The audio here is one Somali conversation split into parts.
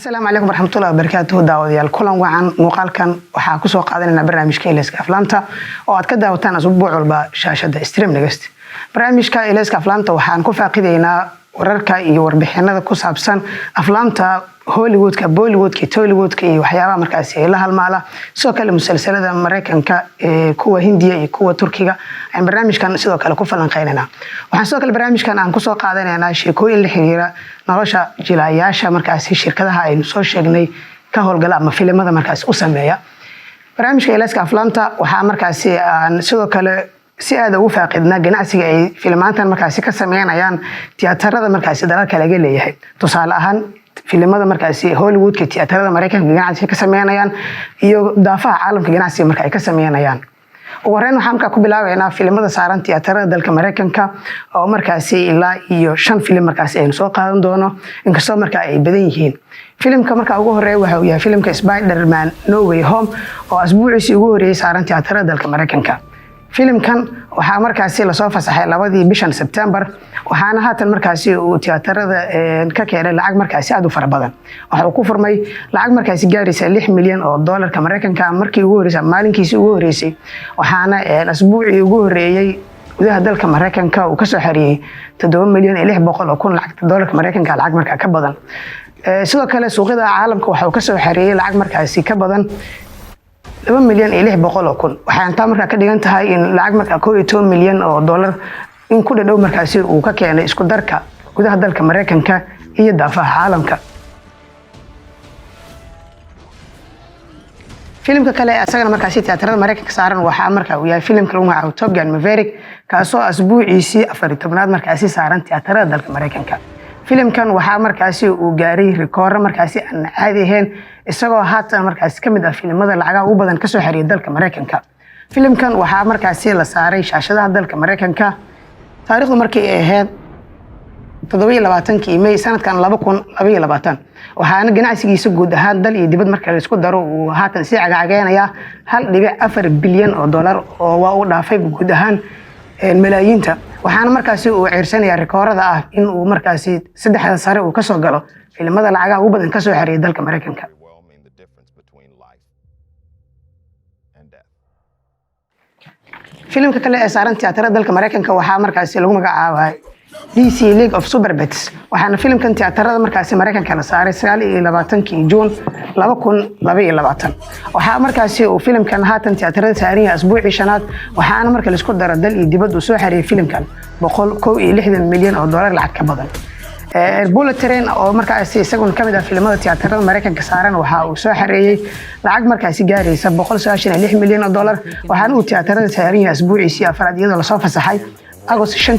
السلام عليكم ورحمة الله وبركاته. داوديال كلن وعن مقالكن waxaa ku soo qaadanayna barnaamijka Ilayska Aflaanta oo aad ka daawataan asbuuc walba shaashada Stream Next. Barnaamijka Ilayska Aflaanta waxaan ku faaqiideynaa wararka iyo warbixinada ku saabsan aflaanta Hollywoodka, Bollywoodka, Tollywoodka iyo waxyaabaha markaas ay la halmaala soo kale musalsalada Mareykanka kuwa Hindiya iyo kuwa Turkiga aan barnaamijkan sidoo kale ku falanqeynaa. Waxaan soo kale barnaamijkan aan ku soo qaadanaynaa sheekooyin la xiriira nolosha jilayaasha markaas shirkadaha ay soo sheegnay ka howlgala ama filimada markaas u sameeya. Barnaamijka Ilayska Aflaanta waxaa markaas aan sidoo kale si aad ugu faaqidna ganacsiga ay filmaantan markaas ka sameeyaan tiyaatarada markaas dalalka laga leeyahay. Tusaale ahaan filimada markaas Hollywoodka tiyaatarada Mareykanka ganacsiga ka sameeyaan iyo daafaha caalamka ganacsiga marka ay ka sameeyaan. Wareen waxaan ka ku bilaabaynaa filimada saaran tiyaatarada dalka Mareykanka oo markaas ilaa iyo 5 filim markaas ay soo qaadan doono inkastoo marka ay badan yihiin. Filimka marka ugu horeeya waxa uu yahay filimka Spider-Man No Way Home oo asbuuciisii ugu horeeyay saaran tiyaatarada dalka Mareykanka. Filimkan waxaa markaas la soo fasaxay 2 bishan September waxaana haatan markaas uu tiyaatarada ka keenay lacag markaas aad u fara badan. Waxa uu ku furmay lacag markaas gaaraysa $6 milyan oo dollarka Mareykanka markii ugu horeysay maalinkiisii ugu horeysay waxaana asbuucii ugu horeeyay gudaha dalka Mareykanka uu ka soo xariyay $7 milyan iyo 600 oo kun lacagta dollarka Mareykanka lacag markaa ka badan. Sidoo kale suuqyada caalamka waxa uu ka soo xariyay lacag markaas ka badan $2 milyan iyo 600 oo kun. Waxaan taa markaa ka dhigan tahay in lacag markaa 12 milyan oo dollar in ku dhadhow markaas uu ka keenay isku darka gudaha dalka Mareykanka iyo daafaha caalamka. Filimka kale asagana markaas tiyaatarada Mareykanka saaran waxaa markaa uu yahay filimka lagu magacaabo Top Gun Maverick kaasoo asbuuciisii 14aad markaas saaran tiyaatarada dalka Mareykanka. Filimkan waxaa markaas uu gaaray rikoor markaas aan caadi ahayn isagoo haatan markaas kamid ah filimada lacagaha ugu badan ka soo xariyay dalka Mareykanka. Filimkan waxaa markaas la saaray shaashadaha dalka Mareykanka taariikhdu markii ay ahayd 27 May sanadkan 2022 waxaana ganacsigiisa guud ahaan dal iyo dibad marka la isku daro uu haatan si cagacageenaya 1.4 bilyan oo dollar oo waa u dhaafay guud ahaan malaayiinta. waxaana markaas uu ciirsanaya rikoorada ah in uu markaas saddexda sare uu ka soo galo filimada lacagaha ugu badan ka soo xariyay dalka Mareykanka. filimka kale ee saaran tiyaatarada dalka Mareykanka waxaa markaas lagu magacaabay DC League of Super Pets waxaana filimkan tiyaatarada markaas Mareykanka la saaray 29 June 2022 waxaa markaas uu filimkan haatan tiyaatarada saaran asbuucii shanaad waxaana marka la isku daro dal iyo dibad uu soo xariyay filimkan 160 milyan oo dollar lacag ka badan. Bullet Train oo markaas isaguna kamid ah filimada tiyaatarada Mareykanka saaran waxa uu soo xareeyay lacag markaas gaaraysa 196 milyan oo dollar waxaana uu tiyaatarada saaran yahay asbuuciisii afraad iyadoo la soo fasaxay August 5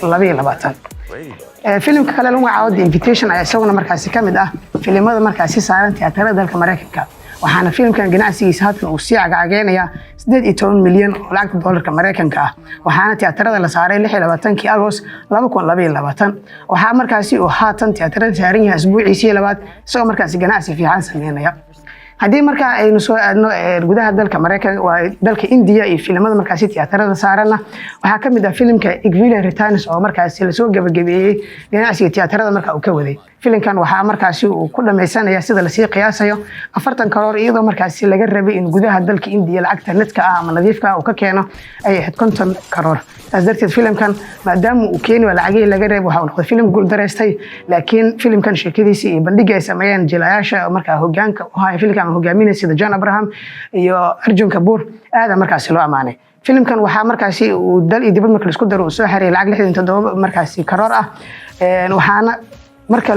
2022. filimka kale lagu magacaabo The Invitation ayaa isaguna markaas kamid ah filimada markaas saaran tiyaatarada dalka Mareykanka waxaana filimkan ganacsigiisa haatan uu si cagacageenaya 18 milyan oo lacagta dollarka Mareykanka ah waxaana tiyaatarada la saaray 26 August 2022 waxaa markaas uu haatan tiyaatarada saaran yahay asbuuciisii labaad isagoo markaas ganacsi fiican sameynaya. haddii markaa aynu soo aadno gudaha dalka Mareykanka waa dalka India iyo filimada markaas tiyaatarada saarana waxaa kamid ah filimka Equilibrium Returns oo markaas la soo gabagabeeyay ganacsiga tiyaatarada markaa uu ka waday. filimkan waxaa markaas uu ku dhameysanaya sida la sii qiyaasayo 40 karoor iyadoo markaas laga rabay in gudaha dalka India lacagta netka ah ama nadiifka uu ka keeno ay 50 karoor. taas darteed filimkan maadaama uu keenay lacagii laga rabay waxa uu noqday filim guul dareystay laakiin filimkan sheekadiisa iyo bandhiga ay sameeyeen jilayaasha markaa hoggaanka u haya filimkan hogaaminaya sida John Abraham iyo Arjun Kapoor aad markaas loo amaanay. filimkan waxaa markaas uu dal iyo dibad marka la isku daro soo xariyay lacag 67 markaas karoor ah waxaana marka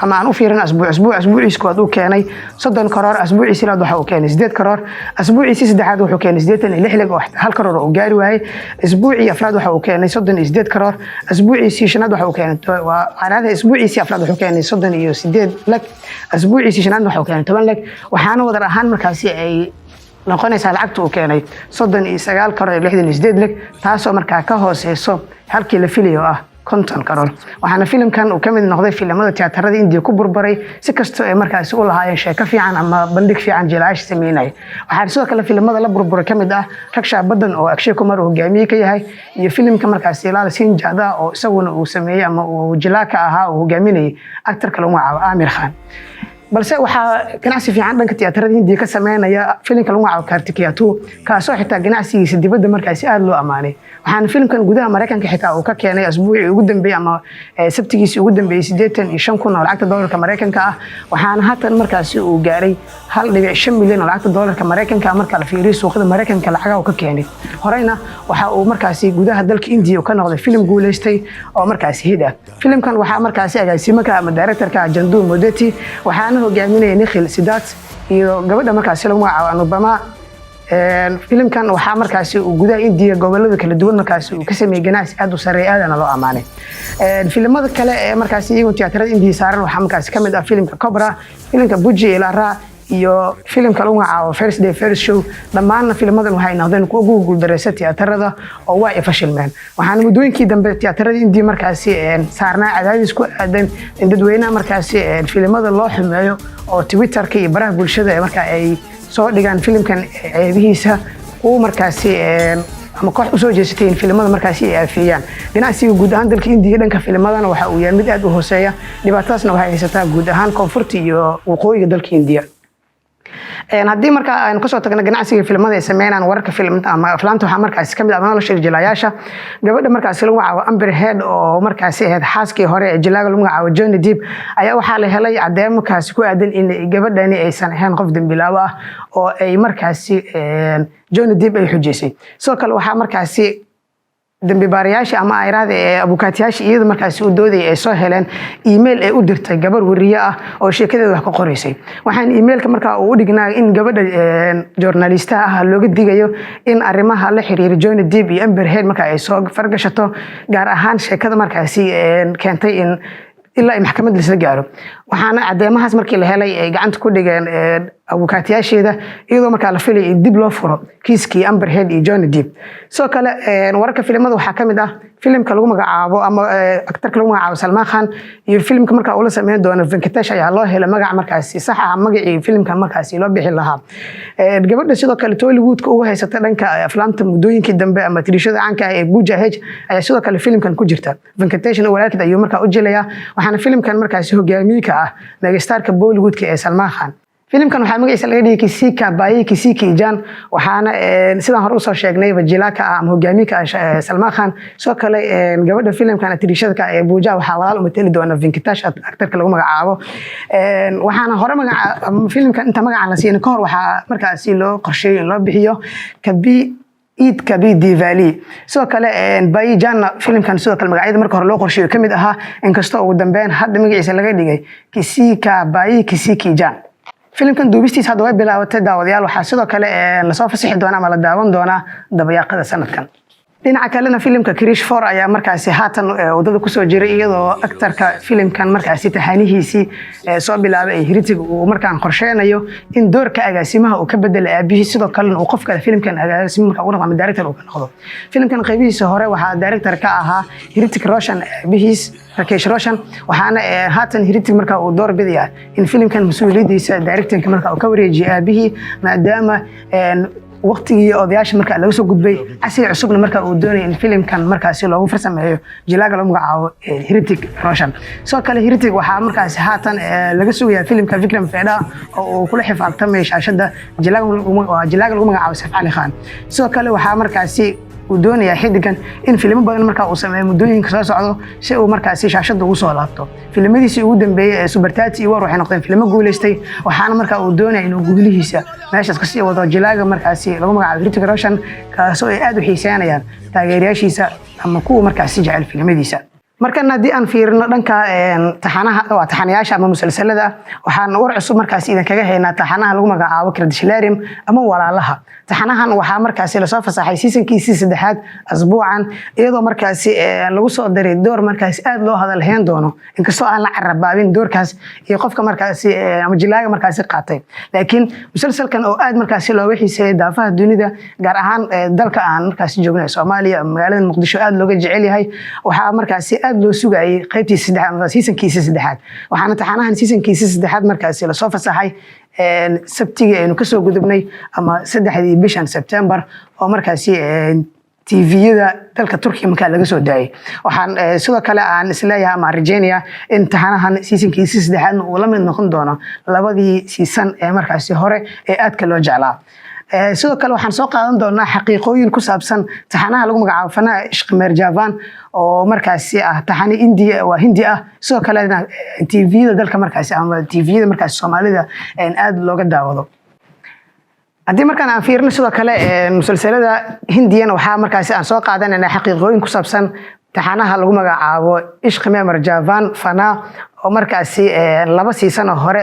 aan u fiirin asbuuciis koowaad uu keenay 30 karoor asbuuciisii labaad waxa uu keenay 8 karoor asbuuciisii saddexaad wuxuu keenay 86 lag oo 1 karoor oo gaari waayay asbuucii afraad waxa uu keenay 38 karoor asbuuciisii shanaad waxa uu keenay waa caanaha asbuuciisii afraad wuxuu keenay 38 lag asbuuciisii shanaad waxa uu keenay 10 lag waxaana wadar ahaan markaas ay noqonaysa lacagta uu keenay 39 karoor 68 lag taasoo markaa ka hooseyso halkii la filayo ah 50 karoor. waxaana filimkan uu kamid noqday filimada tiyaatarada India ku burburay si kastoo ay markaas u lahaayeen sheeko fiican ama bandhig fiican jilaash sameynay. waxaa sidoo kale filimada la burburay kamid ah Raksha Badan oo Akshay Kumar uu hogaamiye ka yahay iyo filimka markaas Laal Singh Jada oo isaguna uu sameeyay ama uu jilaaka ahaa uu hogaaminayay actor kale oo Amir Khan. balse waxaa ganacsi fiican dhanka tiyaatarada Hindiya ka sameynaya filimka lagu magacaabo Kartikeya 2 kaasoo xitaa ganacsigiisa dibadda markaasi aad loo amaanay waxaana filimkan gudaha Mareykanka xitaa uu ka keenay asbuucii ugu dambeeyay ama sabtigiisii ugu dambeeyay 85,000 oo lacagta doolarka Mareykanka ah waxaana haatan markaasi uu gaaray 1.5 milyan oo lacagta doolarka Mareykanka marka la fiiriyo suuqyada Mareykanka lacagaha uu ka keenay horeyna waxa uu markaasi gudaha dalka Hindiya ka noqday filim guuleystay oo markaasi hid ah filimkan waxa markaasi agaasimaha ama directorka Jandu Modeti waxaana hogaaminayay Nikhil Siddharth iyo gabadha markaasi lagu magacaabo Anupama filimkan waxa markaasi uu gudaha Hindiya gobolada kala duwan markaasi uu ka sameeyay ganacsi aad u sareeya aadana loo amaanay filimada kale ee markaasi iyagu tiyaatarada Hindiya saaran waxa markaasi kamid ah filimka Cobra filimka Buji Ilara iyo filimka lagu magacaabo First Day First Show dhammaan filmadan waxay noqdeen kuwa ugu guuldareysay tiyaatarada oo waa fashilmeen waxaana muddooyinkii dambe tiyaatarada Hindiya markaasi saarnaa cadaadis ku aadan in dadweynaha markaasi filmada loo xumeeyo oo Twitterka iyo baraha bulshada marka ay soo dhigaan filimkan ceebihiisa uu markaasi ama koox u soo jeestay in filmada markaasi ay afiyaan ganacsiga guud ahaan dalka Hindiya dhanka filmadana waxa uu yahay mid aad u hooseeya dhibaatadaasna waxay haysataa guud ahaan koonfurta iyo waqooyiga dalka Hindiya haddii marka aynu ka soo tagno ganacsiga filmada ay sameeyaan wararka filimada ama aflaanta waxa markaas kamid ah nolosha jilayaasha gabadha markaas lagu magacaabo Amber Heard oo markaas ahayd xaaskii hore ee jilaaga lagu magacaabo Johnny Depp ayaa waxa la helay cadeemo markaas ku aadan in gabadhani aysan ahayn qof dambiilaawo ah oo ay markaas Johnny Depp ay xujeysay sidoo kale waxa markaas dambi baarayaasha ama ayraada ee abukaatiyaasha iyada markaas u dooday ay soo heleen email ay u dirtay gabar wariye ah oo sheekadeeda wax ka qoraysay waxaan emailka markaa uu dhignaa in gabadha journalist ah looga digayo in arrimaha la xiriira Johnny Depp iyo Amber Heard markaa ay soo fargashato gaar ahaan sheekada markaasi keentay in ilaa maxkamadda la gaaro waxaana cadeemahaas markii la helay ay gacanta ku dhigeen abukaatiyaasheeda iyadoo markaa la filay in dib loo furo kiiskii Amber Heard iyo Johnny Depp soo kale wararka filimada waxaa kamid ah filimka lagu magacaabo ama aktarka lagu magacaabo Salman Khan iyo filimka markaa uu la sameyn doono Venkatesh ayaa loo helay magac markaasi sax ah magacii filimka markaasi loo bixi lahaa gabadha sidoo kale Tollywoodka ugu haysata dhanka aflaamta muddooyinkii dambe ama tirishada caanka ah ee Pooja H ayaa sidoo kale filimkan ku jirta Venkatesh walaalkii ayuu markaa u jilaya waxaana filimkan markaasi hogaamiye ka ah megastarka Bollywoodka ee Salman Khan filimkan waxa magaciisa laga dhigay Kisika Bai Kisiki Jan waxaana sidaan hore u soo sheegnay wajilaka ama hogaamiye Salman Khan soo kale gabadha filimkan tirishada ee Pooja waxa walaal u matali doona Venkatesh aktarka lagu magacaabo waxaana hore magaca filimkan inta magacan la siiyay ka hor waxa markaas loo qorsheeyay in loo bixiyo Kabir Diwali soo kale Bai Jan filimkan soo kale magacyada marka hore loo qorsheeyay kamid ahaa inkastoo ugu dambeyn hadda magaciisa laga dhigay Kisika Bai Kisiki Jan filimkan duubistiisa hadda way bilaabatay daawadayaal waxa sidoo kale la soo fasaxi doona ama la daawan doona dabayaaqada sanadkan dhinaca kalena filimka Krish 4 ayaa markaasi haatan wadada ku soo jiray iyadoo aktarka filimkan markaasi taxanihiisi soo bilaabay Heritage uu markaan qorsheynayo in doorka agaasimaha uu ka bedelo aabihi sidoo kale uu qof kale filimkan agaasimaha uu noqdo director uu noqdo filimkan qaybihiisa hore waxa director ka ahaa Heritage Roshan aabihiis Rakesh Roshan waxaana haatan Heritage markaa uu door bidaya in filimkan mas'uuliyadiisa directorka markaa uu ka wareejiyo aabihi maadaama waqtigii odayaasha markaa laga soo gudbay casri cusubna markaa uu doonay in filimkan markaasi loogu farsameeyo jilaaga lagu magacaabo Heritage Roshan soo kale Heritage waxa markaasi haatan laga sugayaa filimka Vikram Vedha oo uu kula xifaaqtamay shaashada jilaaga lagu magacaabo Saif Ali Khan soo kale waxa markaasi uu doonayaa xidigan in filmo badan markaa uu sameeyo muddooyinka soo socdo si uu markaasi shaashada ugu soo laabto filmadiisii ugu dambeeyay ee Super Tati war waxay noqdeen filmo guuleystay waxaana markaa uu doonayaa inuu guulihiisa meeshaas ka sii wado jilaaga markaasi lagu magacaabo Heritage Roshan kaasoo ay aad u xiiseynayaan taageerayaashiisa ama kuwa markaasi jecel filmadiisa markan haddii aan fiirino dhanka taxanayaasha ama musalsalada waxaan war cusub markaas idin kaga haynaa taxanaha lagu magacaabo Kardashilarim ama walaalaha taxanahan waxa markaas la soo fasaxay seasonkiisii saddexaad asbuucan iyadoo markaas lagu soo daray door markaas aad loo hadal heen doono inkastoo aan la carabaabin doorkaas iyo qofka markaas ama jilaaga markaas qaatay laakiin musalsalkan oo aad markaas looga xiiseeyay daafaha dunida gaar ahaan dalka aan markaas joogno Soomaaliya magaalada Muqdisho aad looga jecel yahay waxa markaas loo sugayay qaybtiisa saddexaad seasonkiisa saddexaad waxaana taxanahan seasonkiisa saddexaad markaas la soo fasaxay sabtiga aynu ka soo gudubnay ama 3 bishan September oo markaas tviyada dalka Turkiga marka laga soo daayay waxaan sidoo kale aan isleeyahay ama Argentina in taxanahan seasonkiisa saddexaad uu la mid noqon doono labadii season ee markaasi hore ee aadka loo jeclaa sidoo kale waxaan soo qaadan doonaa xaqiiqooyin ku saabsan taxanaha lagu magacaabo Fanaa Ishq Meerjaavan oo markaasi ah taxani Hindi ah sidoo kale tviyada dalka markaasi ama tviyada markaasi Soomaalida aad looga daawado haddii markaan aan fiirino sidoo kale musalsalada Hindiyana waxaa markaasi aan soo qaadanayna xaqiiqooyin ku saabsan taxanaha lagu magacaabo Ishq Meerjaavan Fanaa oo markaasi laba season oo hore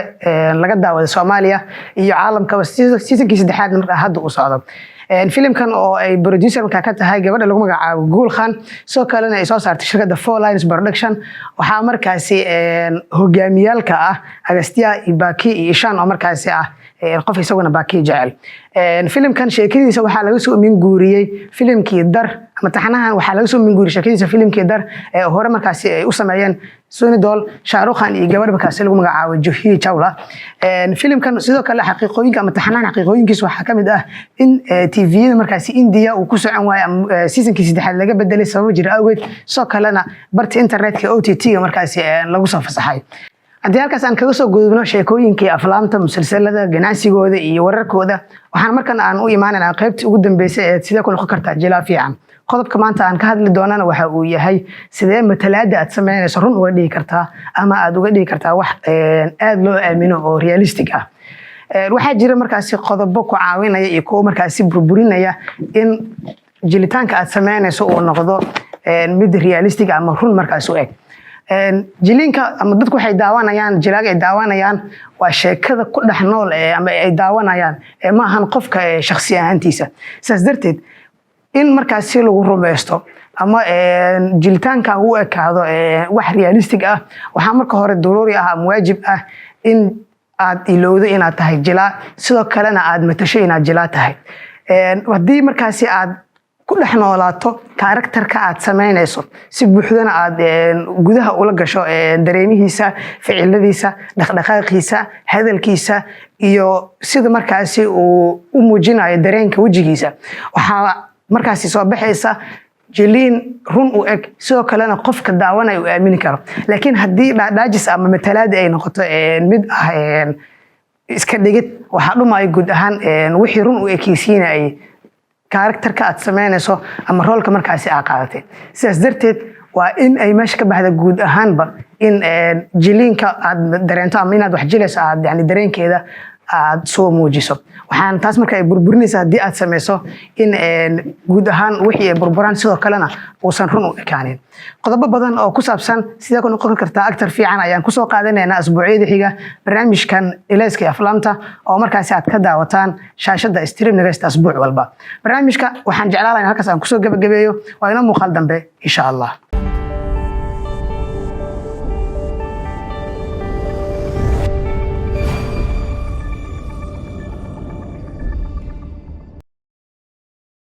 laga daawaday Soomaaliya iyo caalamka seasonkiisa saddexaad marka hadda uu socdo filimkan oo ay producer marka ka tahay gabadha lagu magacaabo Gul Khan soo kalena ay soo saartay shirkadda Four Lines Production waxaa markaasi hogaamiyalka ah Agastya Ibaki iyo Ishan oo markaasi ah qof isaguna Baki jecel filimkan sheekadiisa waxaa laga soo min guuriyay filimkii Dar ama taxanahan waxaa laga soo min guuriyay sheekadiisa filimkii Dar ee hore markaasi ay u sameeyeen Sunny Deol Shah Rukh Khan iyo gabadha markaasi lagu magacaabo Juhi Chawla filimkan sidoo kale xaqiiqooyinka ama taxanahan xaqiiqooyinkiisa waxaa kamid ah in tviyada markaasi India uu ku socon waayo seasonkiisa saddexaad laga bedelay sabab jira awgeed soo kalena barta internetka OTT markaasi lagu soo fasaxay haddii halkaas aan kaga soo gudubno sheekooyinkii aflaamta musalsalada ganacsigooda iyo wararkooda waxaan markan aan u imaanaynaa qaybtii ugu dambeysay ee sidee ku noqon kartaa jilaa fiican qodobka maanta aan ka hadli doonana waxa uu yahay sidee matalaada aad sameynayso run uga dhigi kartaa ama aad uga dhigi kartaa wax aad loo aamino oo realistic ah waxaa jira markaasi qodobo ku caawinaya iyo kuwo markaasi burburinaya in jilitaanka aad sameynayso uu noqdo mid realistic ama run markaasi u eg jilinka ama dadku waxay daawanayaan jilaaga ay daawanayaan waa sheekada ku dhex nool ama ay daawanayaan ma ahan qofka shakhsi ahaantiisa saas darteed in markaasi lagu rumeysto ama jilitaanka uu ekaado wax realistic ah waxaa marka hore daruuri ah ama waajib ah in aad ilowdo inaad tahay jilaa sidoo kalena aad matasho inaad jilaa tahay haddii markaasi aad ku dhex noolaato karakterka aad sameynayso si buuxdana aad gudaha ula gasho dareemihiisa ficiladiisa dhaqdhaqaaqiisa hadalkiisa iyo sida markaasi uu u muujinayo dareenka wajigiisa waxaa markaasi soo baxaysa jiliin run u eg sidoo kalena qofka daawanaya uu aamini karo laakiin haddii dhaadhaajis ama matalaad ay noqoto mid ah iska dhigid waxaa dhumaya guud ahaan wixii run u ekeysiinayay karakterka aad sameynayso ama roolka markaasi aad qaadatay sidaas darteed waa in ay meesha ka baxda guud ahaanba in jiliinka aad dareento ama inaad wax jilayso aad yani dareenkeeda aad soo muujiso waxaan taas marka ay burburinaysaa haddii aad sameyso in guud ahaan wixii ay burburaan sidoo kalena uusan run u ekaanin qodobo badan oo ku saabsan sidee ku noqon kartaa actor fiican ayaan kusoo qaadanaynaa asbuucyada xiga barnaamijkan ilayska iyo aflaamta oo markaasi aad ka daawataan shaashada stream nagasta asbuuc walba barnaamijka waxaan jeclaan lahaa halkaas aan kusoo gabagabeeyo waa inoo muuqaal dambe insha Allah